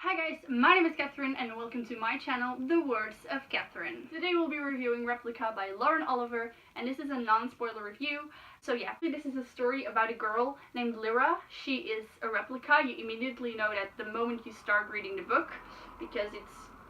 Hi guys, my name is Catherine and welcome to my channel, The Words of Catherine. Today we'll be reviewing Replica by Lauren Oliver, and this is a non-spoiler review. So yeah, this is a story about a girl named Lyra. She is a replica. You immediately know that the moment you start reading the book, because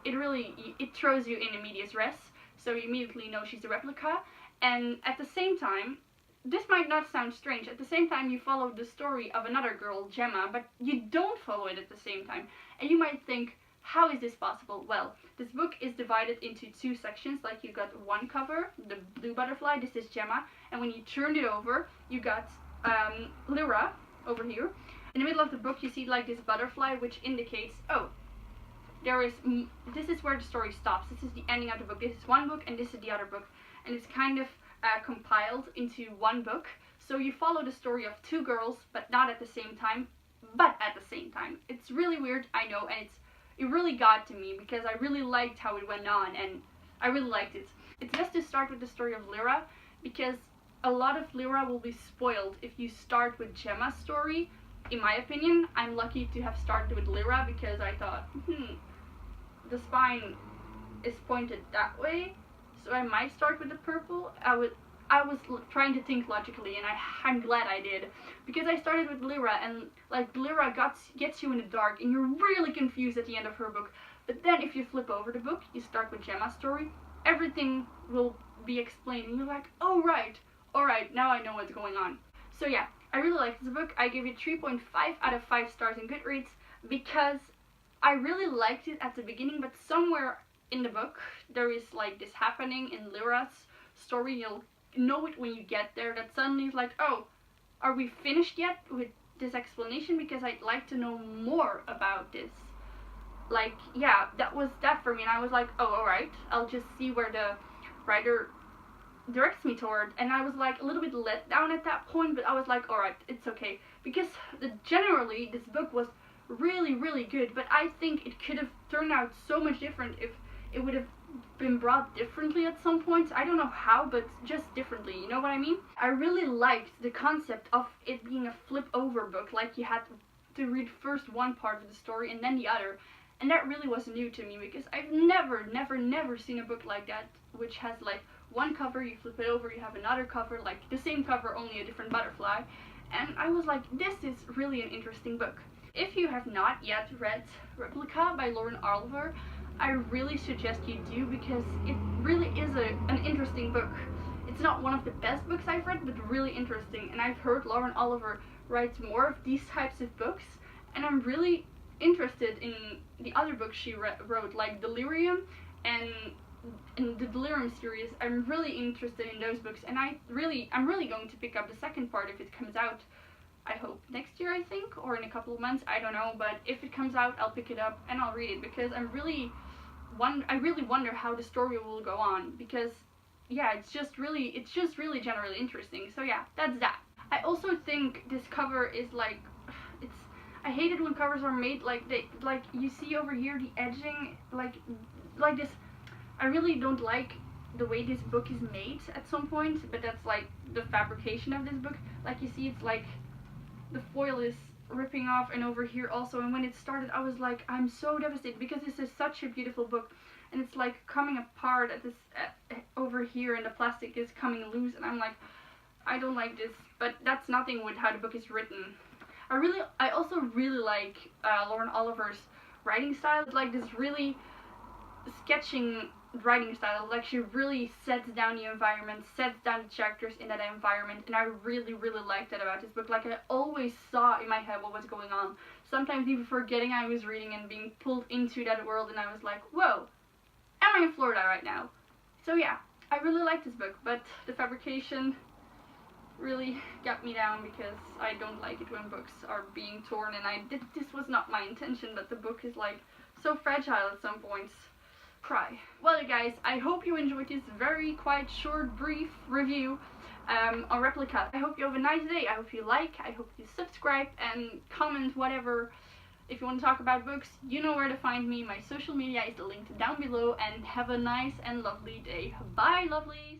it throws you in medias res, so you immediately know she's a replica. And at the same time, this might not sound strange, at the same time you follow the story of another girl, Gemma, but you don't follow it at the same time. And you might think, how is this possible? Well, this book is divided into two sections. Like, you got one cover, the blue butterfly, this is Gemma, and when you turned it over, you got Lyra over here. In the middle of the book you see like this butterfly, which indicates, oh, this is where the story stops. This is the ending of the book. This is one book and this is the other book, and it's kind of compiled into one book. So you follow the story of two girls, but not at the same time, but at the same time. It's really weird, I know, and it really got to me because I really liked how it went on, and I really liked it. It's best to start with the story of Lyra, because a lot of Lyra will be spoiled if you start with Gemma's story. In my opinion, I'm lucky to have started with Lyra because I thought, the spine is pointed that way, so I might start with the purple. I was trying to think logically, and I'm glad I did, because I started with Lyra, and like Lyra gets you in the dark, and you're really confused at the end of her book. But then if you flip over the book, you start with Gemma's story, everything will be explained, and you're like, oh right, alright, now I know what's going on. So yeah, I really liked this book. I gave it 3.5 out of 5 stars in Goodreads, because I really liked it at the beginning, but somewhere in the book there is like this happening in Lyra's story. You'll know it when you get there, that suddenly it's like, oh, are we finished yet with this explanation? Because I'd like to know more about this. Like, yeah, that was that for me, and I was like, oh, alright, I'll just see where the writer directs me toward. And I was like a little bit let down at that point, but I was like, alright, it's okay, because generally this book was really, really good, but I think it could have turned out so much different if it would have been brought differently at some points. I don't know how, but just differently, you know what I mean? I really liked the concept of it being a flip over book, like you had to read first one part of the story and then the other, and that really was new to me, because I've never seen a book like that, which has like one cover, you flip it over, you have another cover, like the same cover, only a different butterfly, and I was like, this is really an interesting book. If you have not yet read Replica by Lauren Oliver, I really suggest you do, because it really is an interesting book. It's not one of the best books I've read, but really interesting, and I've heard Lauren Oliver writes more of these types of books, and I'm really interested in the other books she wrote, like Delirium and in the Delirium series. I'm really interested in those books, and I'm really going to pick up the second part if it comes out. I hope next year, I think, or in a couple of months, I don't know, but if it comes out, I'll pick it up and I'll read it, because I really wonder how the story will go on, because yeah, it's just really generally interesting. So yeah, that's that. I also think this cover is like, I hate it when covers are made like you see over here the edging like this. I really don't like the way this book is made at some point, but that's like the fabrication of this book. Like, you see, it's like the foil is ripping off, and over here also, and when it started I was like, I'm so devastated, because this is such a beautiful book, and it's like coming apart at this over here, and the plastic is coming loose, and I'm like, I don't like this. But that's nothing with how the book is written. I also really like Lauren Oliver's writing style. It's like this really sketching writing style. Like, she really sets down the environment, sets down the characters in that environment, and I really liked that about this book. Like, I always saw in my head what was going on, sometimes even forgetting I was reading and being pulled into that world, and I was like, whoa, am I in Florida right now? So yeah, I really like this book, but the fabrication really got me down, because I don't like it when books are being torn, and this was not my intention, but the book is like so fragile at some points. Cry. Well, you guys, I hope you enjoyed this very quite short, brief review on Replica. I hope you have a nice day. I hope you like, I hope you subscribe and comment whatever. If you want to talk about books, you know where to find me. My social media is linked down below, and have a nice and lovely day. Bye, lovelies!